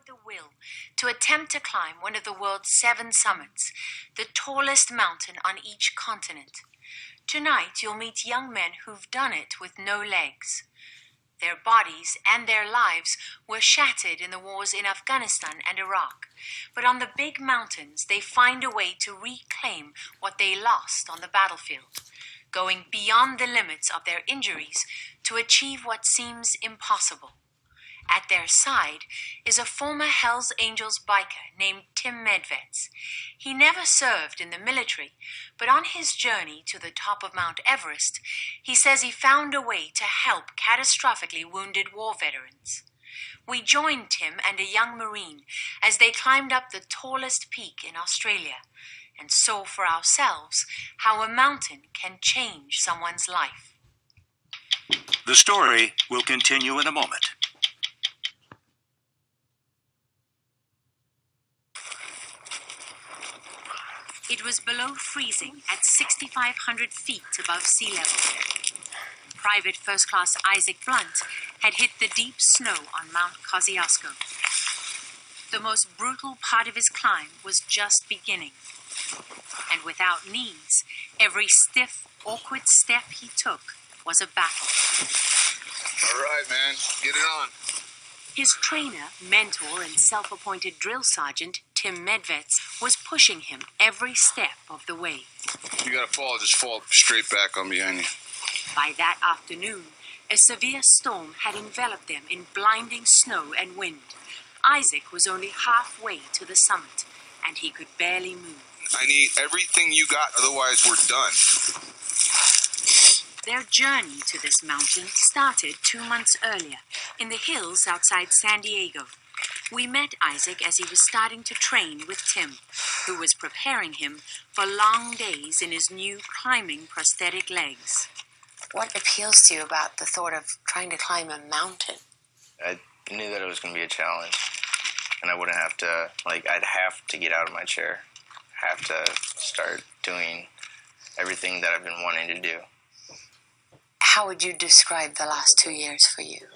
the will to attempt to climb one of the world's 7 summits, the tallest mountain on each continent. Tonight, you'll meet young men who've done it with no legs. Their bodies and their lives were shattered in the wars in Afghanistan and Iraq. But on the big mountains, they find a way to reclaim what they lost on the battlefield, going beyond the limits of their injuries to achieve what seems impossible. At their side is a former Hells Angels biker named Tim Medvetz. He never served in the military, but on his journey to the top of Mount Everest, he says he found a way to help catastrophically wounded war veterans. We joined Tim and a young Marine as they climbed up the tallest peak in Australia and saw for ourselves how a mountain can change someone's life. The story will continue in a moment. It was below freezing at 6,500 feet above sea level. Private First Class Isaac Blunt had hit the deep snow on Mount Kosciuszko. The most brutal part of his climb was just beginning. And without knees, every stiff, awkward step he took was a battle. All right, man. Get it on. His trainer, mentor, and self-appointed drill sergeant, Tim Medvetz, was pushing him every step of the way. If you gotta fall, just fall straight back on behind you. By that afternoon, a severe storm had enveloped them in blinding snow and wind. Isaac was only halfway to the summit, and he could barely move. I need everything you got, otherwise we're done. Their journey to this mountain started 2 months earlier, in the hills outside San Diego. We met Isaac as he was starting to train with Tim, who was preparing him for long days in his new climbing prosthetic legs. What appeals to you about the thought of trying to climb a mountain? I knew that it was going to be a challenge, and I wouldn't have to, I'd have to get out of my chair, have to start doing everything that I've been wanting to do. How would you describe the last 2 years for you?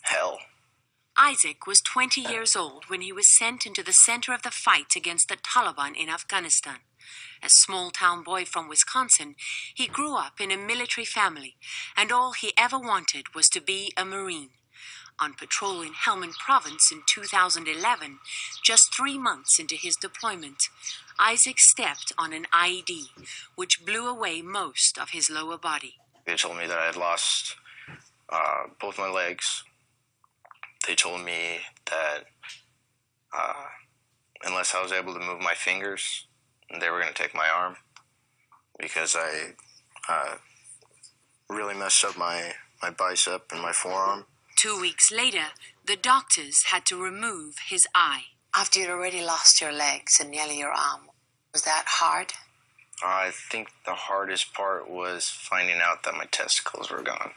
Hell. Isaac was 20 years old when he was sent into the center of the fight against the Taliban in Afghanistan. A small-town boy from Wisconsin, he grew up in a military family, and all he ever wanted was to be a Marine. On patrol in Helmand Province in 2011, just 3 months into his deployment, Isaac stepped on an IED, which blew away most of his lower body. They told me that I had lost both my legs. They told me that unless I was able to move my fingers, they were going to take my arm because I really messed up my bicep and my forearm. 2 weeks later, the doctors had to remove his eye. After you'd already lost your legs and nearly your arm, was that hard? I think the hardest part was finding out that my testicles were gone.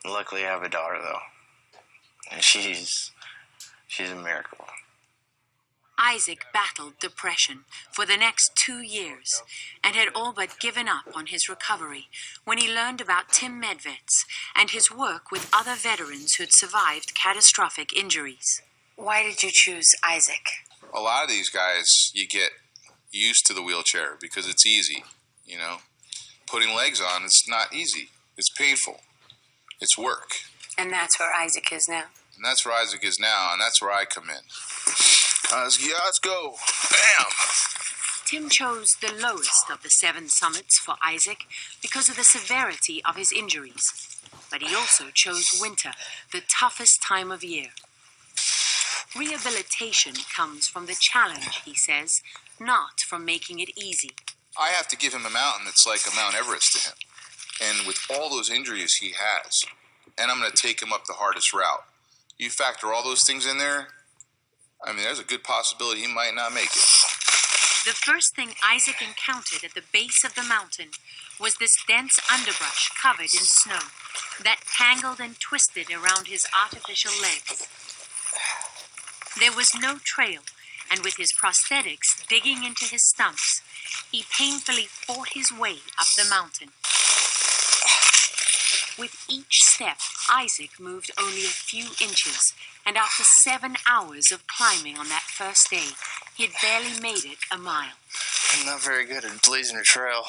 Luckily, I have a daughter, though. And she's a miracle. Isaac battled depression for the next 2 years and had all but given up on his recovery when he learned about Tim Medvetz and his work with other veterans who'd survived catastrophic injuries. Why did you choose Isaac? A lot of these guys, you get used to the wheelchair because it's easy, you know. Putting legs on, it's not easy. It's painful. It's work. And that's where Isaac is now. And that's where Isaac is now, and that's where I come in. Let's go. Bam! Tim chose the lowest of the 7 summits for Isaac because of the severity of his injuries. But he also chose winter, the toughest time of year. Rehabilitation comes from the challenge, he says, not from making it easy. I have to give him a mountain that's like a Mount Everest to him. And with all those injuries he has, and I'm going to take him up the hardest route. You factor all those things in there, I mean, there's a good possibility he might not make it. The first thing Isaac encountered at the base of the mountain was this dense underbrush covered in snow that tangled and twisted around his artificial legs. There was no trail, and with his prosthetics digging into his stumps, he painfully fought his way up the mountain. With each step, Isaac moved only a few inches, and after 7 hours of climbing on that first day, he had barely made it a mile. I'm not very good at blazing a trail.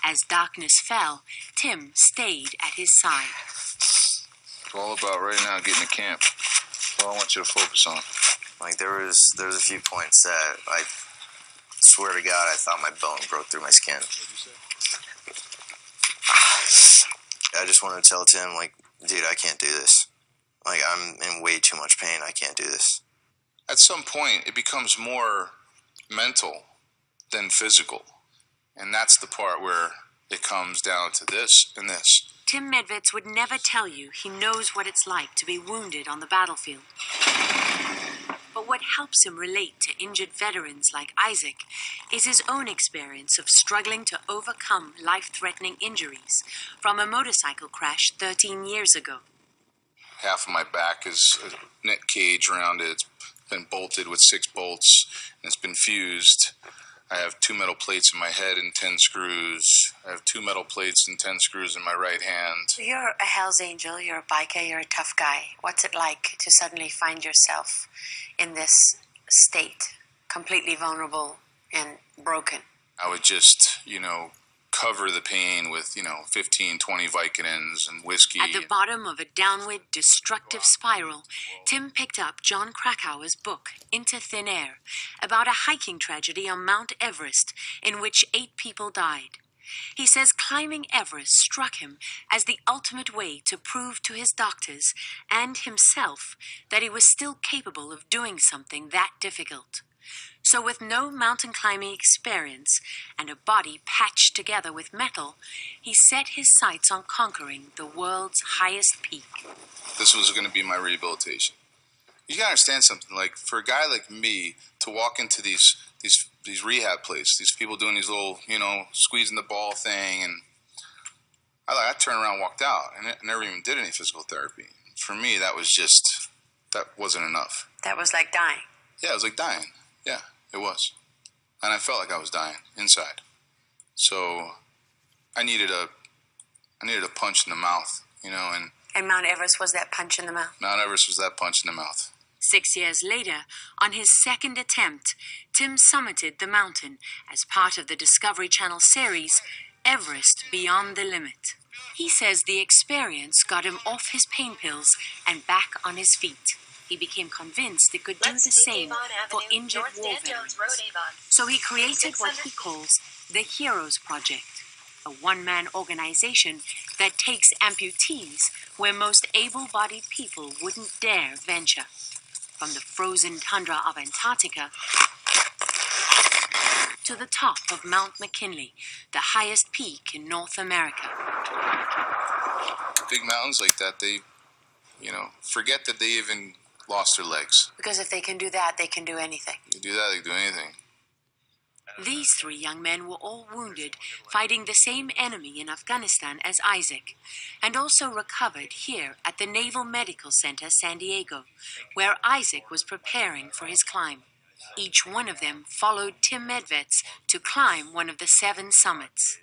As darkness fell, Tim stayed at his side. It's all about right now getting to camp. That's all I want you to focus on. Like, there was a few points that I swear to God I thought my bone broke through my skin. I just wanted to tell Tim, like, dude, I can't do this. Like, I'm in way too much pain. I can't do this. At some point, it becomes more mental than physical. And that's the part where it comes down to this and this. Tim Medvetz would never tell you he knows what it's like to be wounded on the battlefield. But what helps him relate to injured veterans like Isaac is his own experience of struggling to overcome life-threatening injuries from a motorcycle crash 13 years ago. Half of my back is a net cage around it. It's been bolted with 6 bolts, and it's been fused. I have 2 metal plates in my head and 10 screws. I have 2 metal plates and 10 screws in my right hand. So you're a Hell's Angel, you're a biker, you're a tough guy. What's it like to suddenly find yourself in this state, completely vulnerable and broken? I would just, cover the pain with, 15, 20 Vicodins and whiskey. At the bottom of a downward, destructive spiral, Tim picked up John Krakauer's book, Into Thin Air, about a hiking tragedy on Mount Everest in which 8 people died. He says climbing Everest struck him as the ultimate way to prove to his doctors and himself that he was still capable of doing something that difficult. So with no mountain climbing experience and a body patched together with metal, he set his sights on conquering the world's highest peak. This was going to be my rehabilitation. You got to understand something. Like, for a guy like me to walk into these rehab places, these people doing these little, squeezing the ball thing, and I turned around and walked out, and I never even did any physical therapy. For me, that wasn't enough. That was like dying. Yeah, it was like dying. Yeah, it was. And I felt like I was dying inside. So I needed a punch in the mouth, And Mount Everest was that punch in the mouth? Mount Everest was that punch in the mouth. 6 years later, on his second attempt, Tim summited the mountain as part of the Discovery Channel series, Everest Beyond the Limit. He says the experience got him off his pain pills and back on his feet. He became convinced it could do the same for injured war veterans. So he created what he calls the Heroes Project, a one-man organization that takes amputees where most able-bodied people wouldn't dare venture. From the frozen tundra of Antarctica to the top of Mount McKinley, the highest peak in North America. Big mountains like that, they, forget that they even lost their legs. Because if they can do that, they can do anything. You do that, they can do anything. These 3 young men were all wounded, fighting the same enemy in Afghanistan as Isaac, and also recovered here at the Naval Medical Center, San Diego, where Isaac was preparing for his climb. Each one of them followed Tim Medvetz to climb one of the 7 summits.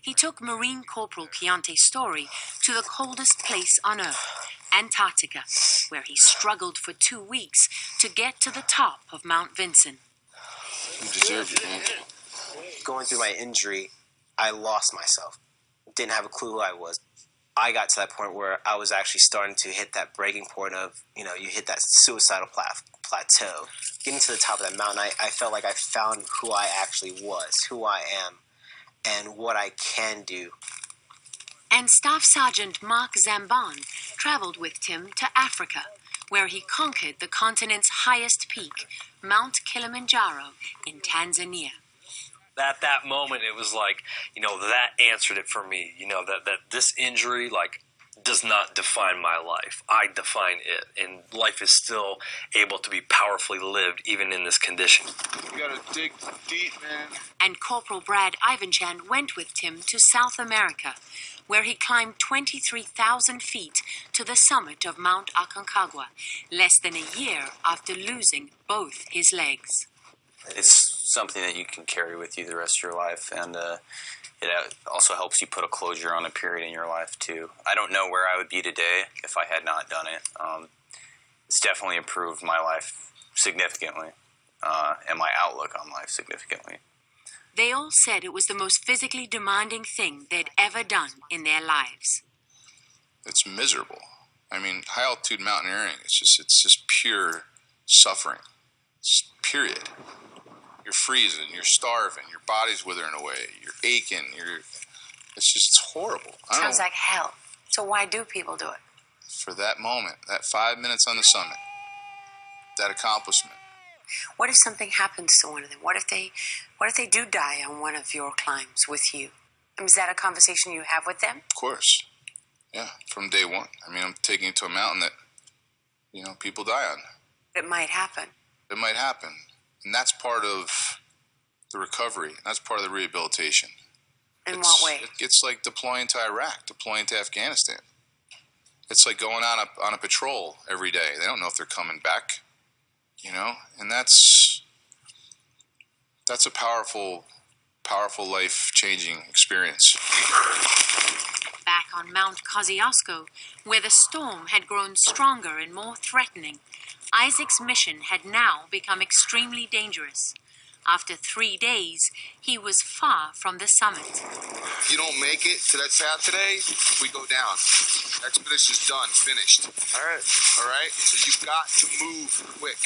He took Marine Corporal Keontae's story to the coldest place on Earth, Antarctica, where he struggled for 2 weeks to get to the top of Mount Vinson. You deserve it, man. Going through my injury, I lost myself. Didn't have a clue who I was. I got to that point where I was actually starting to hit that breaking point of, you hit that suicidal plateau. Getting to the top of that mountain, I felt like I found who I actually was, who I am, and what I can do. And Staff Sergeant Mark Zambon traveled with Tim to Africa, where he conquered the continent's highest peak, Mount Kilimanjaro in Tanzania. At that moment, it was like, that answered it for me. That this injury, does not define my life. I define it, and life is still able to be powerfully lived even in this condition. You gotta dig deep, man. And Corporal Brad Ivanchan went with Tim to South America, where he climbed 23,000 feet to the summit of Mount Aconcagua, less than a year after losing both his legs. It's something that you can carry with you the rest of your life, and it also helps you put a closure on a period in your life too. I don't know where I would be today if I had not done it. It's definitely improved my life significantly, and my outlook on life significantly. They all said it was the most physically demanding thing they'd ever done in their lives. It's miserable. I mean, high altitude mountaineering, it's just pure suffering. It's period. You're freezing, you're starving, your body's withering away, you're aching, it's horrible. Sounds like hell. So why do people do it? For that moment, that 5 minutes on the summit, that accomplishment. What if something happens to one of them? What if they do die on one of your climbs with you? Is that a conversation you have with them? Of course. Yeah, from day one. I mean, I'm taking you to a mountain that, people die on. It might happen. It might happen. And that's part of the recovery. That's part of the rehabilitation. In what way? It's like deploying to Iraq, deploying to Afghanistan. It's like going on a patrol every day. They don't know if they're coming back, and that's a powerful life-changing experience. Back on Mount Kosciuszko, where the storm had grown stronger and more threatening, Isaac's mission had now become extremely dangerous. After 3 days, he was far from the summit. If you don't make it to that path today, we go down. Expedition's done, finished. All right. So you've got to move quick.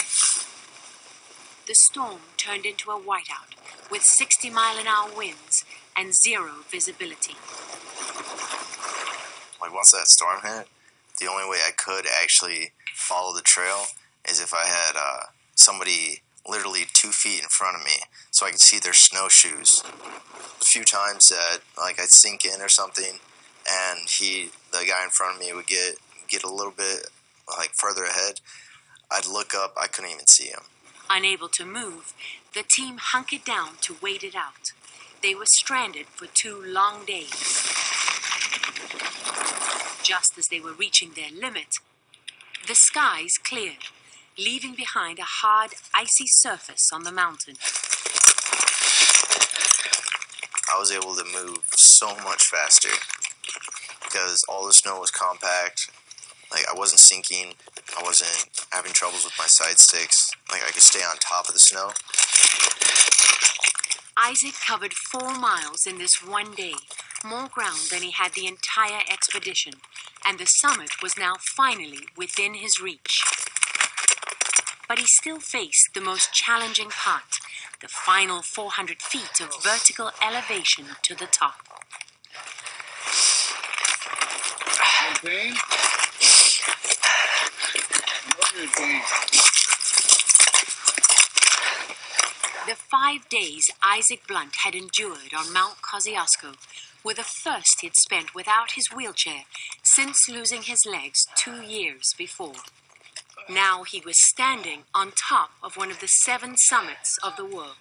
The storm turned into a whiteout, with 60-mile-an-hour winds and zero visibility. Like, once that storm hit, the only way I could actually follow the trail is if I had somebody literally 2 feet in front of me so I could see their snowshoes. A few times that, I'd sink in or something, and the guy in front of me would get a little bit, further ahead. I'd look up, I couldn't even see him. Unable to move, the team hunkered down to wait it out. They were stranded for 2 long days. Just as they were reaching their limit, the skies cleared, leaving behind a hard, icy surface on the mountain. I was able to move so much faster because all the snow was compact. I wasn't sinking. I wasn't having troubles with my side sticks. I could stay on top of the snow. Isaac covered 4 miles in this 1 day, more ground than he had the entire expedition, and the summit was now finally within his reach. But he still faced the most challenging part, the final 400 feet of vertical elevation to the top. Pain? Pain. The 5 days Isaac Blunt had endured on Mount Kosciuszko were the first he'd spent without his wheelchair since losing his legs 2 years before. Now he was standing on top of one of the 7 summits of the world.